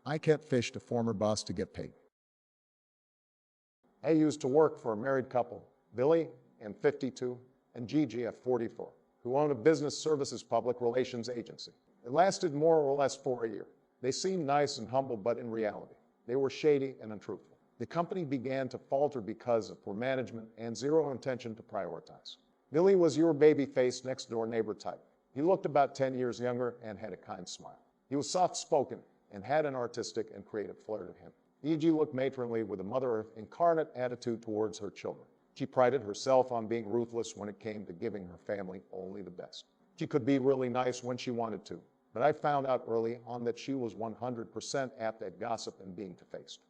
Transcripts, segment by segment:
I catfished a former boss to get paid. I used to work for a married couple, Billy and 52 and Gigi at 44, who owned a business services public relations agency. It lasted more or less for a year. They seemed nice and humble, but in reality, they were shady and untruthful. The company began to falter because of poor management and zero intention to prioritize. Billy was your baby-faced next-door neighbor type. He looked about 10 years younger and had a kind smile. He was soft-spoken and had an artistic and creative flair to him. Gigi looked matronly with a mother incarnate attitude towards her children. She prided herself on being ruthless when it came to giving her family only the best. She could be really nice when she wanted to, but I found out early on that she was 100% apt at gossip and being defaced.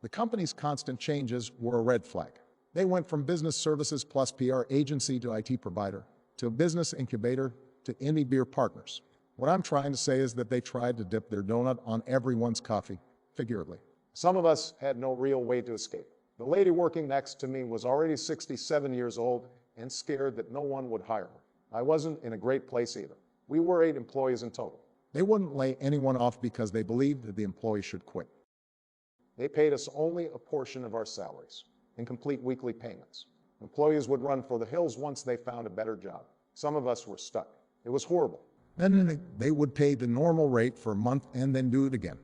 The company's constant changes were a red flag. They went from business services plus PR agency to IT provider, to a business incubator, to indie beer partners. What I'm trying to say is that they tried to dip their donut on everyone's coffee, figuratively. Some of us had no real way to escape. The lady working next to me was already 67 years old and scared that no one would hire her. I wasn't in a great place either. We were 8 employees in total. They wouldn't lay anyone off because they believed that the employee should quit. They paid us only a portion of our salaries, incomplete weekly payments. Employees would run for the hills once they found a better job. Some of us were stuck. It was horrible. Then they would pay the normal rate for a month and then do it again.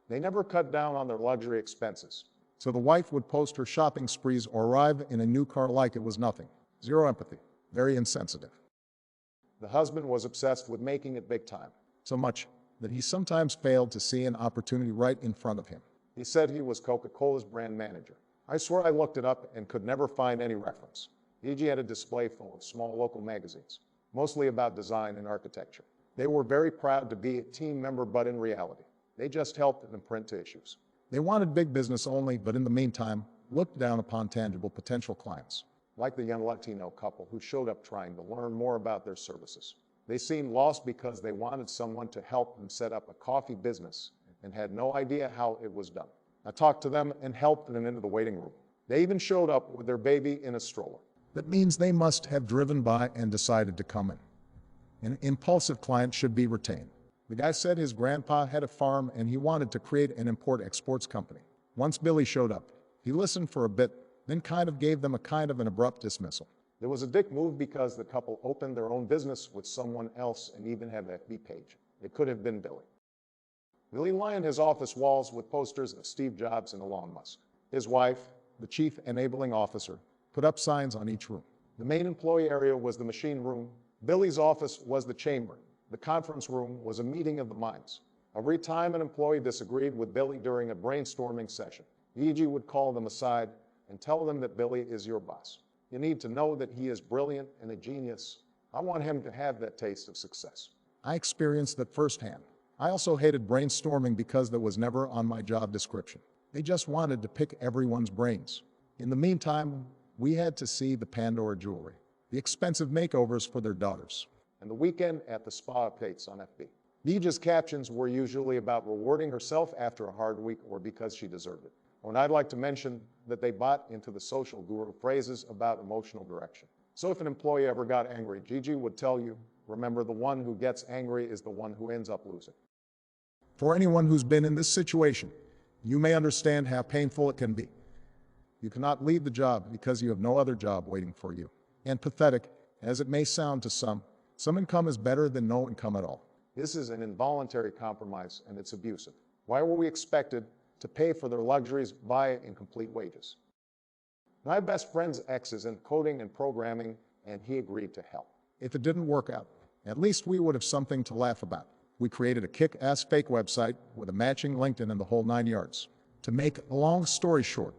They never cut down on their luxury expenses. So the wife would post her shopping sprees or arrive in a new car like it was nothing. Zero empathy. Very insensitive. The husband was obsessed with making it big time. So much that he sometimes failed to see an opportunity right in front of him. He said he was Coca-Cola's brand manager. I swear I looked it up and could never find any reference. Gigi had a display full of small local magazines, mostly about design and architecture. They were very proud to be a team member, but in reality, they just helped them print to issues. They wanted big business only, but in the meantime, looked down upon tangible potential clients. Like the young Latino couple who showed up trying to learn more about their services. They seemed lost because they wanted someone to help them set up a coffee business and had no idea how it was done. I talked to them and helped them into the waiting room. They even showed up with their baby in a stroller. That means they must have driven by and decided to come in. An impulsive client should be retained. The guy said his grandpa had a farm and he wanted to create an import-exports company. Once Billy showed up, he listened for a bit, then gave them an abrupt dismissal. There was a dick move because the couple opened their own business with someone else and even had an FB page. It could have been Billy. Billy lined his office walls with posters of Steve Jobs and Elon Musk. His wife, the chief enabling officer, put up signs on each room. The main employee area was the machine room. Billy's office was the chamber. The conference room was a meeting of the minds. Every time an employee disagreed with Billy during a brainstorming session, Gigi would call them aside and tell them that Billy is your boss. You need to know that he is brilliant and a genius. I want him to have that taste of success. I experienced that firsthand. I also hated brainstorming because that was never on my job description. They just wanted to pick everyone's brains. In the meantime, we had to see the Pandora jewelry, the expensive makeovers for their daughters, and the weekend at the spa updates on FB. Gigi's captions were usually about rewarding herself after a hard week or because she deserved it. And I'd like to mention that they bought into the social guru phrases about emotional direction. So if an employee ever got angry, Gigi would tell you, remember, the one who gets angry is the one who ends up losing. For anyone who's been in this situation, you may understand how painful it can be. You cannot leave the job because you have no other job waiting for you. And pathetic as it may sound to some income is better than no income at all. This is an involuntary compromise and it's abusive. Why were we expected to pay for their luxuries via incomplete wages? My best friend's ex is in coding and programming and he agreed to help. If it didn't work out, at least we would have something to laugh about. We created a kick-ass fake website with a matching LinkedIn and the whole 9 yards. To make a long story short,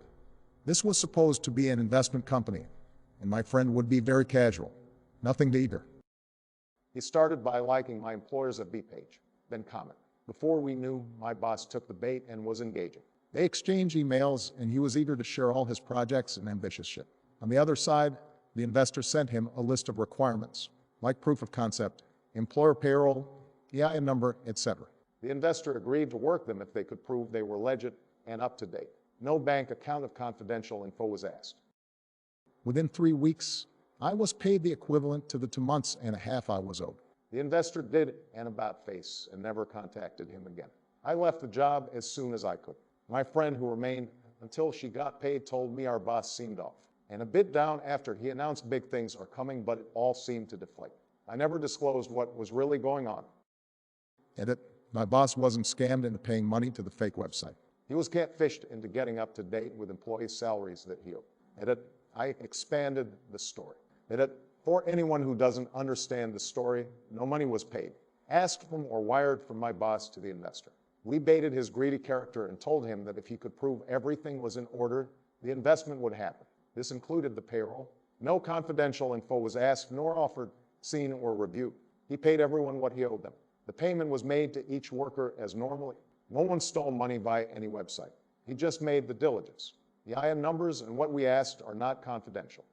this was supposed to be an investment company, and my friend would be very casual. Nothing to either. He started by liking my employer's FB page, then comment. Before we knew, my boss took the bait and was engaging. They exchanged emails, and he was eager to share all his projects and ambitious shit. On the other side, the investor sent him a list of requirements, like proof of concept, employer payroll, EIN number, etc. The investor agreed to work them if they could prove they were legit and up to date. No bank account of confidential info was asked. Within 3 weeks, I was paid the equivalent to the 2.5 months I was owed. The investor did an about face and never contacted him again. I left the job as soon as I could. My friend, who remained until she got paid, told me our boss seemed off and a bit down after he announced big things are coming, but it all seemed to deflate. I never disclosed what was really going on. Edit. My boss wasn't scammed into paying money to the fake website. He was catfished into getting up to date with employees' salaries that he owed. Edit. I expanded the story. Edit. For anyone who doesn't understand the story, no money was paid, asked from or wired from my boss to the investor. We baited his greedy character and told him that if he could prove everything was in order, the investment would happen. This included the payroll. No confidential info was asked nor offered, seen, or reviewed. He paid everyone what he owed them. The payment was made to each worker as normally. No one stole money via any website. He just made the diligence. The IM numbers and what we asked are not confidential.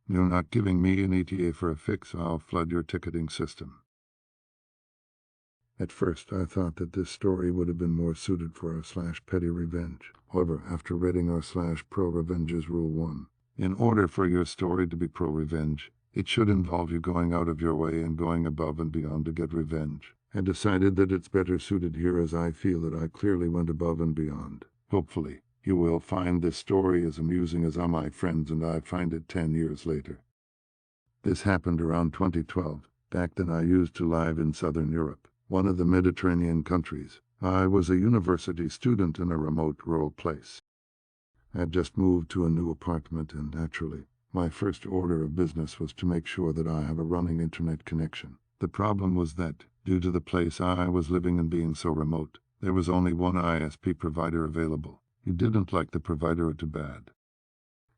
You're not giving me an ETA for a fix, I'll flood your ticketing system. At first, I thought that this story would have been more suited for our /petty revenge. However, after reading our /ProRevenge's Rule 1, in order for your story to be pro-revenge, it should involve you going out of your way and going above and beyond to get revenge. I decided that it's better suited here, as I feel that I clearly went above and beyond. Hopefully, you will find this story as amusing as all my friends and I find it 10 years later. This happened around 2012. Back then I used to live in Southern Europe, one of the Mediterranean countries. I was a university student in a remote rural place. I had just moved to a new apartment, and naturally, my first order of business was to make sure that I have a running internet connection. The problem was that, due to the place I was living in being so remote, there was only one ISP provider available. He didn't like the provider too bad.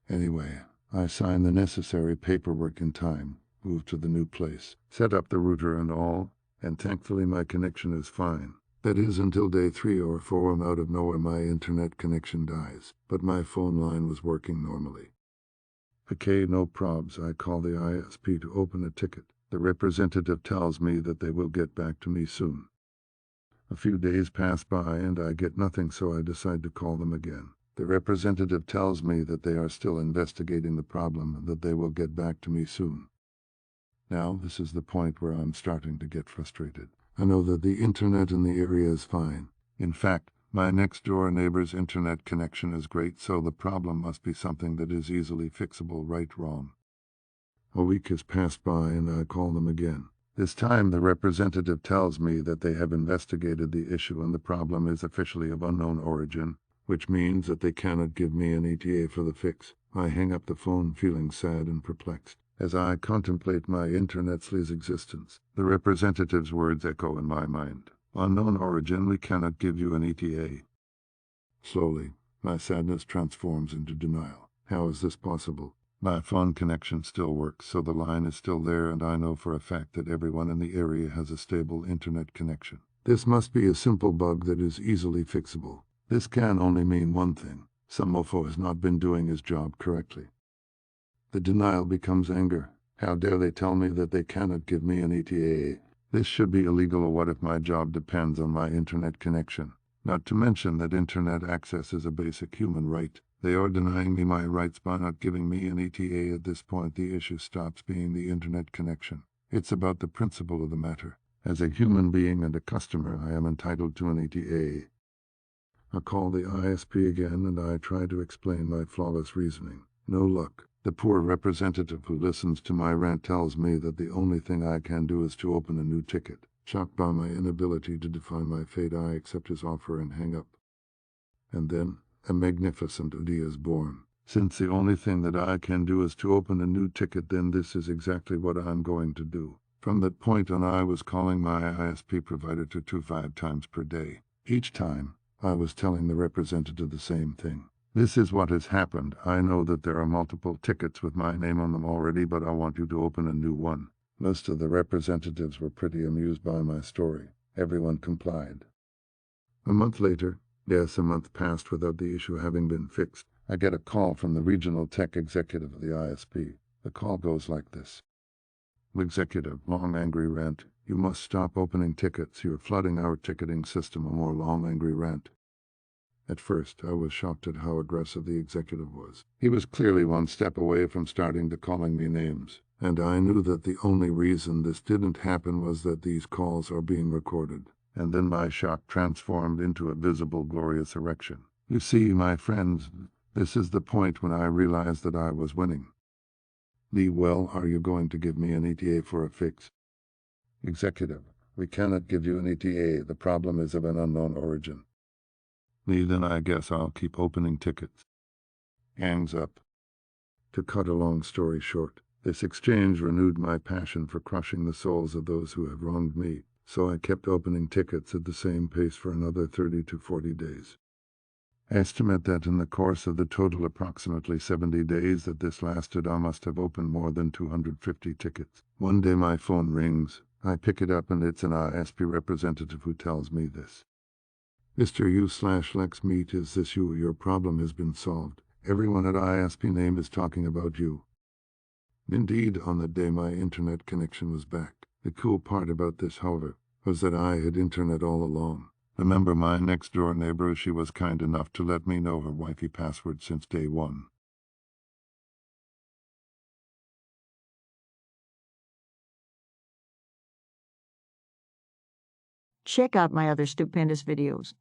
Anyway, I signed the necessary paperwork in time, moved to the new place, set up the router and all, and thankfully my connection is fine. That is, until day 3 or 4 and out of nowhere my internet connection dies, but my phone line was working normally. Okay, no probs. I call the ISP to open a ticket. The representative tells me that they will get back to me soon. A few days pass by and I get nothing, so I decide to call them again. The representative tells me that they are still investigating the problem and that they will get back to me soon. Now, this is the point where I'm starting to get frustrated. I know that the internet in the area is fine. In fact, my next-door neighbor's internet connection is great, so the problem must be something that is easily fixable, right? Wrong. A week has passed by and I call them again. This time the representative tells me that they have investigated the issue and the problem is officially of unknown origin, which means that they cannot give me an ETA for the fix. I hang up the phone feeling sad and perplexed. As I contemplate my internet's existence, the representative's words echo in my mind. Unknown origin, we cannot give you an ETA. Slowly, my sadness transforms into denial. How is this possible? My phone connection still works, so the line is still there, and I know for a fact that everyone in the area has a stable internet connection. This must be a simple bug that is easily fixable. This can only mean one thing. Some mofo has not been doing his job correctly. The denial becomes anger. How dare they tell me that they cannot give me an ETA? This should be illegal, or what if my job depends on my internet connection? Not to mention that internet access is a basic human right. They are denying me my rights by not giving me an ETA. At this point, the issue stops being the internet connection. It's about the principle of the matter. As a human being and a customer, I am entitled to an ETA. I call the ISP again and I try to explain my flawless reasoning. No luck. The poor representative who listens to my rant tells me that the only thing I can do is to open a new ticket. Shocked by my inability to define my fate, I accept his offer and hang up. And then, a magnificent idea is born. Since the only thing that I can do is to open a new ticket, then this is exactly what I'm going to do. From that point on, I was calling my ISP provider to 5 times per day. Each time, I was telling the representative the same thing. This is what has happened. I know that there are multiple tickets with my name on them already, but I want you to open a new one. Most of the representatives were pretty amused by my story. Everyone complied. A month later, yes, a month passed without the issue having been fixed. I get a call from the regional tech executive of the ISP. The call goes like this. Executive, long angry rant. You must stop opening tickets. You're flooding our ticketing system. A more long angry rant. At first, I was shocked at how aggressive the executive was. He was clearly one step away from starting to calling me names. And I knew that the only reason this didn't happen was that these calls are being recorded. And then my shock transformed into a visible glorious erection. You see, my friends, this is the point when I realized that I was winning. Lee, well, are you going to give me an ETA for a fix? Executive, we cannot give you an ETA. The problem is of an unknown origin. Lee, then I guess I'll keep opening tickets. Hangs up. To cut a long story short, this exchange renewed my passion for crushing the souls of those who have wronged me, so I kept opening tickets at the same pace for another 30 to 40 days. I estimate that in the course of the total approximately 70 days that this lasted, I must have opened more than 250 tickets. One day my phone rings. I pick it up and it's an ISP representative who tells me this. Mr. U/Lex Meet, is this you? Your problem has been solved. Everyone at ISP name is talking about you. Indeed, on the day my internet connection was back. The cool part about this, however, was that I had internet all along. Remember my next-door neighbor? She was kind enough to let me know her Wi-Fi password since day one. Check out my other stupendous videos.